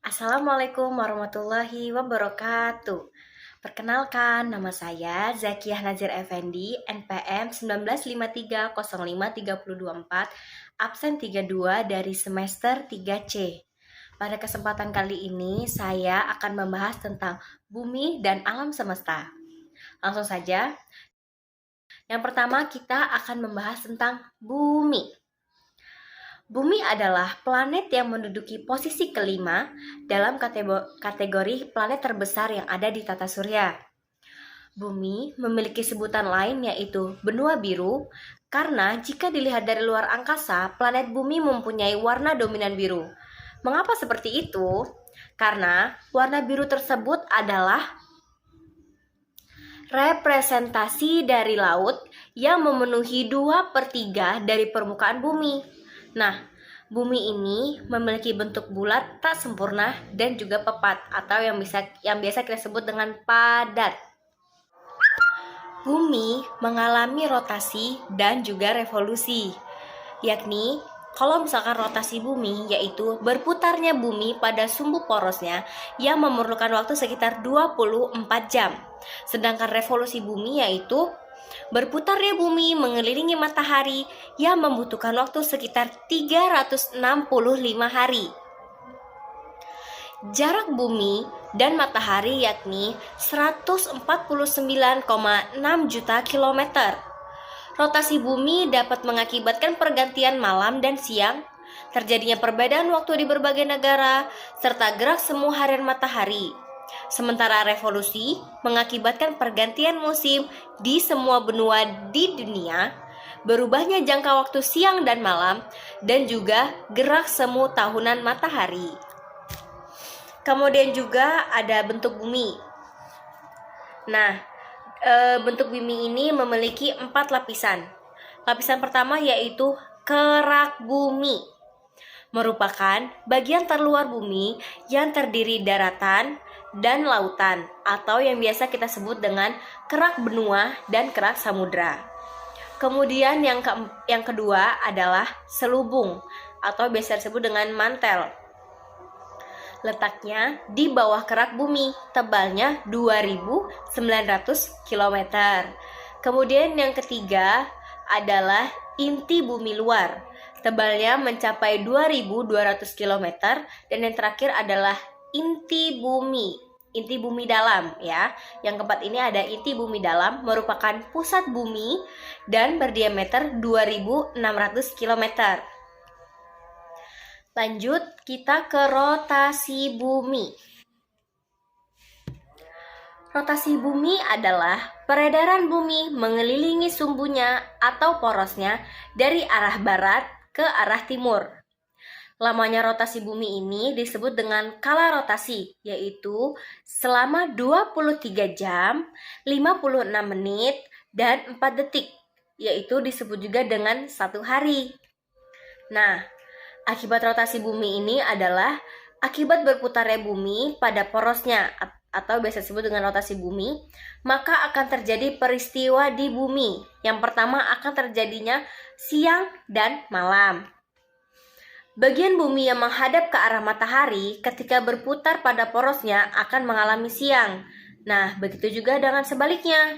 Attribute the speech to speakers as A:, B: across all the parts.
A: Assalamualaikum warahmatullahi wabarakatuh. Perkenalkan, nama saya Zakiyah Nazir Effendi, NPM 1953053024, absen 32 dari semester 3C. Pada kesempatan kali ini, saya akan membahas tentang bumi dan alam semesta. Langsung saja, yang pertama kita akan membahas tentang bumi. Bumi adalah planet yang menduduki posisi kelima dalam kategori planet terbesar yang ada di tata surya. Bumi memiliki sebutan lain yaitu benua biru, karena jika dilihat dari luar angkasa, planet bumi mempunyai warna dominan biru. Mengapa seperti itu? Karena warna biru tersebut adalah representasi dari laut yang memenuhi 2/3 dari permukaan bumi. Nah, bumi ini memiliki bentuk bulat tak sempurna dan juga pepat atau yang biasa kita sebut dengan padat. Bumi mengalami rotasi dan juga revolusi, yakni kalau misalkan rotasi bumi yaitu berputarnya bumi pada sumbu porosnya yang memerlukan waktu sekitar 24 jam. Sedangkan revolusi bumi yaitu berputarnya bumi mengelilingi matahari yang membutuhkan waktu sekitar 365 hari. Jarak bumi dan matahari yakni 149,6 juta kilometer. Rotasi bumi dapat mengakibatkan pergantian malam dan siang, terjadinya perbedaan waktu di berbagai negara, serta gerak semu harian matahari. Sementara revolusi mengakibatkan pergantian musim di semua benua di dunia, berubahnya jangka waktu siang dan malam, dan juga gerak semu tahunan matahari. Kemudian juga ada bentuk bumi. Nah, bentuk bumi ini memiliki 4 lapisan. Lapisan pertama yaitu kerak bumi, merupakan bagian terluar bumi yang terdiri daratan dan lautan atau yang biasa kita sebut dengan kerak benua dan kerak samudra. Kemudian yang kedua adalah selubung atau biasa disebut dengan mantel. Letaknya di bawah kerak bumi, tebalnya 2.900 km. Kemudian yang ketiga adalah inti bumi luar, tebalnya mencapai 2.200 km. Dan yang terakhir adalah inti bumi dalam ya. Yang keempat ini ada inti bumi dalam, merupakan pusat bumi dan berdiameter 2.600 km. Lanjut kita ke rotasi bumi. Rotasi bumi adalah peredaran bumi mengelilingi sumbunya atau porosnya dari arah barat ke arah timur. Lamanya rotasi bumi ini disebut dengan kala rotasi, yaitu selama 23 jam, 56 menit, dan 4 detik, yaitu disebut juga dengan 1 hari. Nah, akibat rotasi bumi ini adalah akibat berputarnya bumi pada porosnya atau biasa disebut dengan rotasi bumi, maka akan terjadi peristiwa di bumi. Yang pertama akan terjadinya siang dan malam. Bagian bumi yang menghadap ke arah matahari ketika berputar pada porosnya akan mengalami siang. Nah, begitu juga dengan sebaliknya.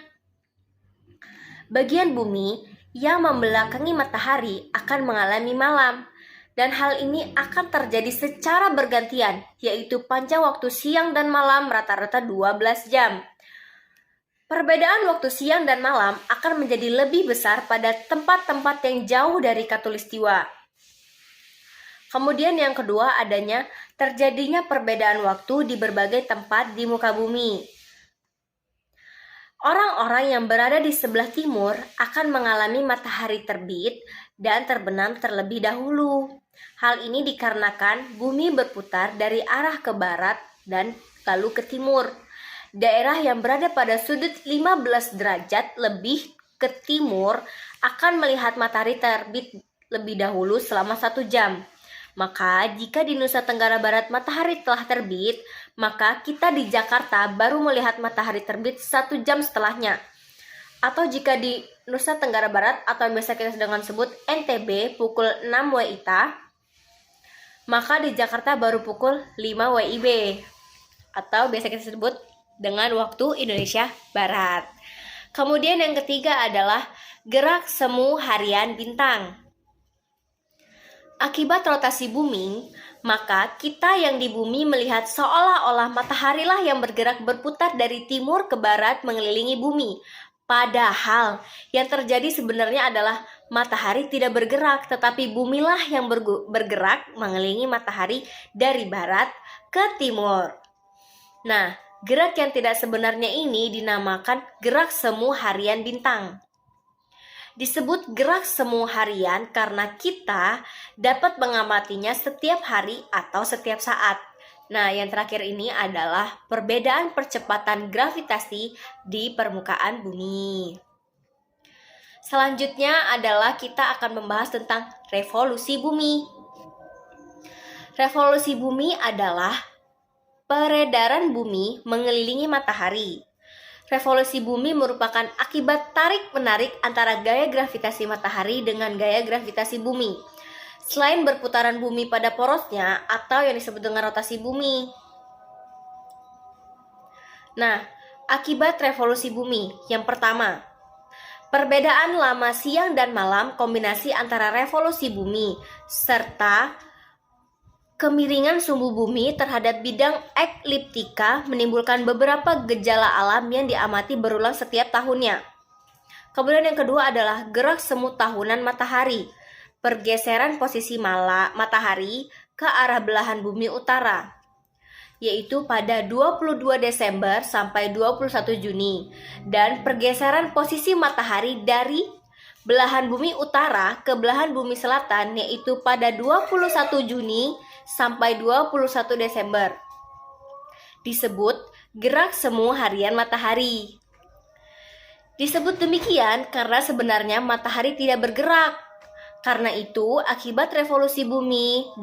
A: Bagian bumi yang membelakangi matahari akan mengalami malam. Dan hal ini akan terjadi secara bergantian, yaitu panjang waktu siang dan malam rata-rata 12 jam. Perbedaan waktu siang dan malam akan menjadi lebih besar pada tempat-tempat yang jauh dari khatulistiwa. Kemudian yang kedua adanya terjadinya perbedaan waktu di berbagai tempat di muka bumi. Orang-orang yang berada di sebelah timur akan mengalami matahari terbit dan terbenam terlebih dahulu. Hal ini dikarenakan bumi berputar dari arah ke barat dan lalu ke timur. Daerah yang berada pada sudut 15 derajat lebih ke timur akan melihat matahari terbit lebih dahulu selama 1 jam. Maka jika di Nusa Tenggara Barat matahari telah terbit, maka kita di Jakarta baru melihat matahari terbit 1 jam setelahnya. Atau jika di Nusa Tenggara Barat atau yang biasa kita sedang sebut NTB pukul 6 WITA, maka di Jakarta baru pukul 5 WIB atau biasa kita sebut dengan waktu Indonesia Barat. Kemudian yang ketiga adalah gerak semu harian bintang. Akibat rotasi bumi, maka kita yang di bumi melihat seolah-olah mataharilah yang bergerak berputar dari timur ke barat mengelilingi bumi. Padahal yang terjadi sebenarnya adalah matahari tidak bergerak, tetapi bumilah yang bergerak mengelilingi matahari dari barat ke timur. Nah, gerak yang tidak sebenarnya ini dinamakan gerak semu harian bintang. Disebut gerak semu harian karena kita dapat mengamatinya setiap hari atau setiap saat. Nah, yang terakhir ini adalah perbedaan percepatan gravitasi di permukaan bumi. Selanjutnya adalah kita akan membahas tentang revolusi bumi. Revolusi bumi adalah peredaran bumi mengelilingi matahari. Revolusi bumi merupakan akibat tarik-menarik antara gaya gravitasi matahari dengan gaya gravitasi bumi. Selain berputaran bumi pada porosnya atau yang disebut dengan rotasi bumi. Nah, akibat revolusi bumi. Yang pertama, perbedaan lama siang dan malam kombinasi antara revolusi bumi serta kemiringan sumbu bumi terhadap bidang ekliptika menimbulkan beberapa gejala alam yang diamati berulang setiap tahunnya. Kemudian yang kedua adalah gerak semu tahunan matahari. Pergeseran posisi matahari ke arah belahan bumi utara, yaitu pada 22 Desember sampai 21 Juni, dan pergeseran posisi matahari dari belahan bumi utara ke belahan bumi selatan, yaitu pada 21 Juni sampai 21 Desember. Disebut gerak semu harian matahari. Disebut demikian karena sebenarnya matahari tidak bergerak. Karena itu, akibat revolusi bumi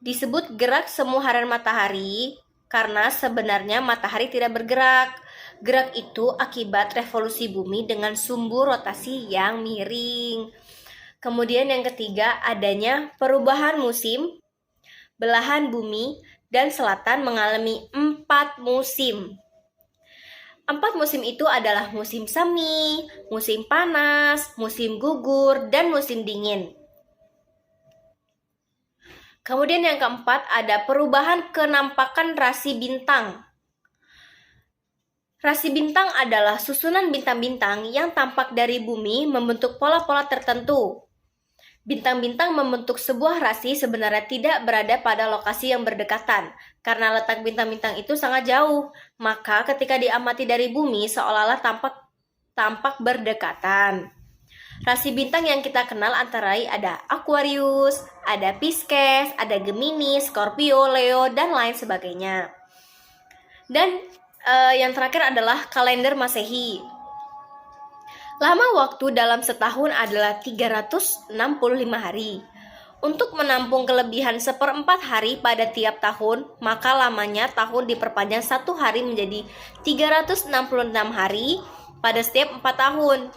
A: disebut gerak semu harian matahari karena sebenarnya matahari tidak bergerak. Gerak itu akibat revolusi bumi dengan sumbu rotasi yang miring. Kemudian yang ketiga, adanya perubahan musim. Belahan bumi dan selatan mengalami 4 musim. 4 musim itu adalah musim semi, musim panas, musim gugur, dan musim dingin. Kemudian yang keempat ada perubahan kenampakan rasi bintang. Rasi bintang adalah susunan bintang-bintang yang tampak dari bumi membentuk pola-pola tertentu. Bintang-bintang membentuk sebuah rasi sebenarnya tidak berada pada lokasi yang berdekatan, karena letak bintang-bintang itu sangat jauh. Maka ketika diamati dari bumi seolah-olah tampak berdekatan. Rasi bintang yang kita kenal antara lain ada Aquarius, ada Pisces, ada Gemini, Scorpio, Leo, dan lain sebagainya. Dan yang terakhir adalah kalender Masehi. Lama waktu dalam setahun adalah 365 hari. Untuk menampung kelebihan 1/4 hari pada tiap tahun, maka lamanya tahun diperpanjang 1 hari menjadi 366 hari pada setiap 4 tahun.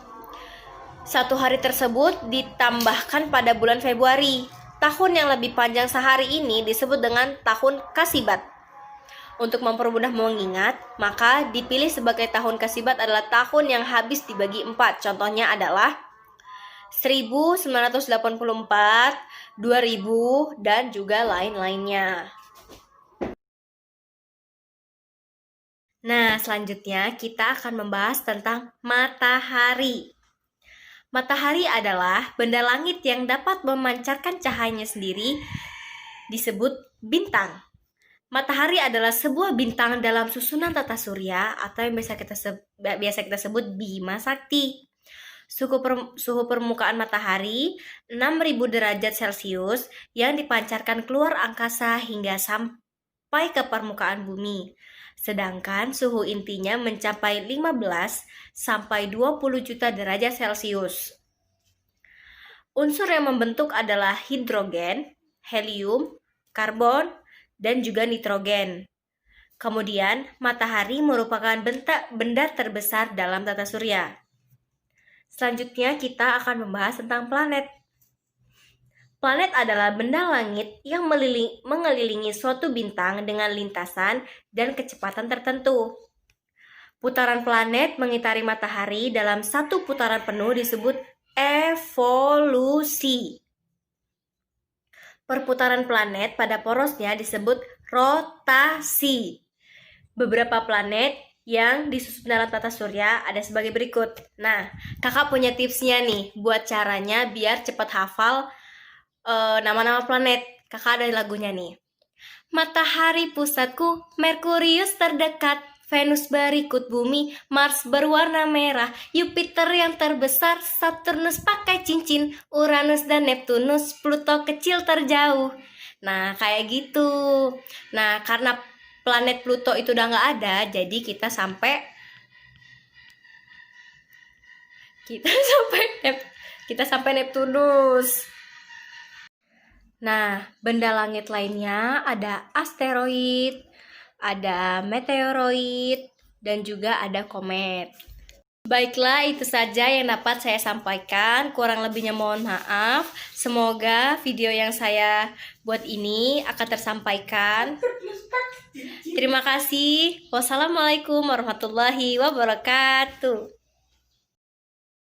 A: 1 hari tersebut ditambahkan pada bulan Februari. Tahun yang lebih panjang sehari ini disebut dengan tahun Kasibat. Untuk mempermudah mengingat, maka dipilih sebagai tahun Kasibat adalah tahun yang habis dibagi 4. Contohnya adalah 1984, 2000, dan juga lain-lainnya. Nah, selanjutnya kita akan membahas tentang matahari. Matahari adalah benda langit yang dapat memancarkan cahayanya sendiri, disebut bintang. Matahari adalah sebuah bintang dalam susunan tata surya atau yang biasa kita sebut Bima Sakti. Suhu permukaan matahari 6.000 derajat Celcius yang dipancarkan keluar angkasa hingga sampai ke permukaan bumi. Sedangkan suhu intinya mencapai 15 sampai 20 juta derajat Celcius. Unsur yang membentuk adalah hidrogen, helium, karbon, dan juga nitrogen. Kemudian, matahari merupakan benda terbesar dalam tata surya. Selanjutnya kita akan membahas tentang planet. Planet adalah benda langit yang mengelilingi suatu bintang dengan lintasan dan kecepatan tertentu. Putaran planet mengitari matahari dalam satu putaran penuh disebut evolusi. Perputaran planet pada porosnya disebut rotasi. Beberapa planet yang disusun dalam tata surya ada sebagai berikut. Nah, kakak punya tipsnya nih buat caranya biar cepat hafal nama-nama planet. Kakak ada lagunya nih. Matahari pusatku, Merkurius terdekat, Venus berikut bumi, Mars berwarna merah, Jupiter yang terbesar, Saturnus pakai cincin, Uranus dan Neptunus, Pluto kecil terjauh. Nah, kayak gitu. Nah, karena planet Pluto itu udah nggak ada, jadi kita sampai Neptunus. Nah, benda langit lainnya ada asteroid, ada meteoroid, dan juga ada komet. Baiklah, itu saja yang dapat saya sampaikan. Kurang lebihnya mohon maaf. Semoga video yang saya buat ini akan tersampaikan. Terima kasih. Wassalamualaikum warahmatullahi wabarakatuh.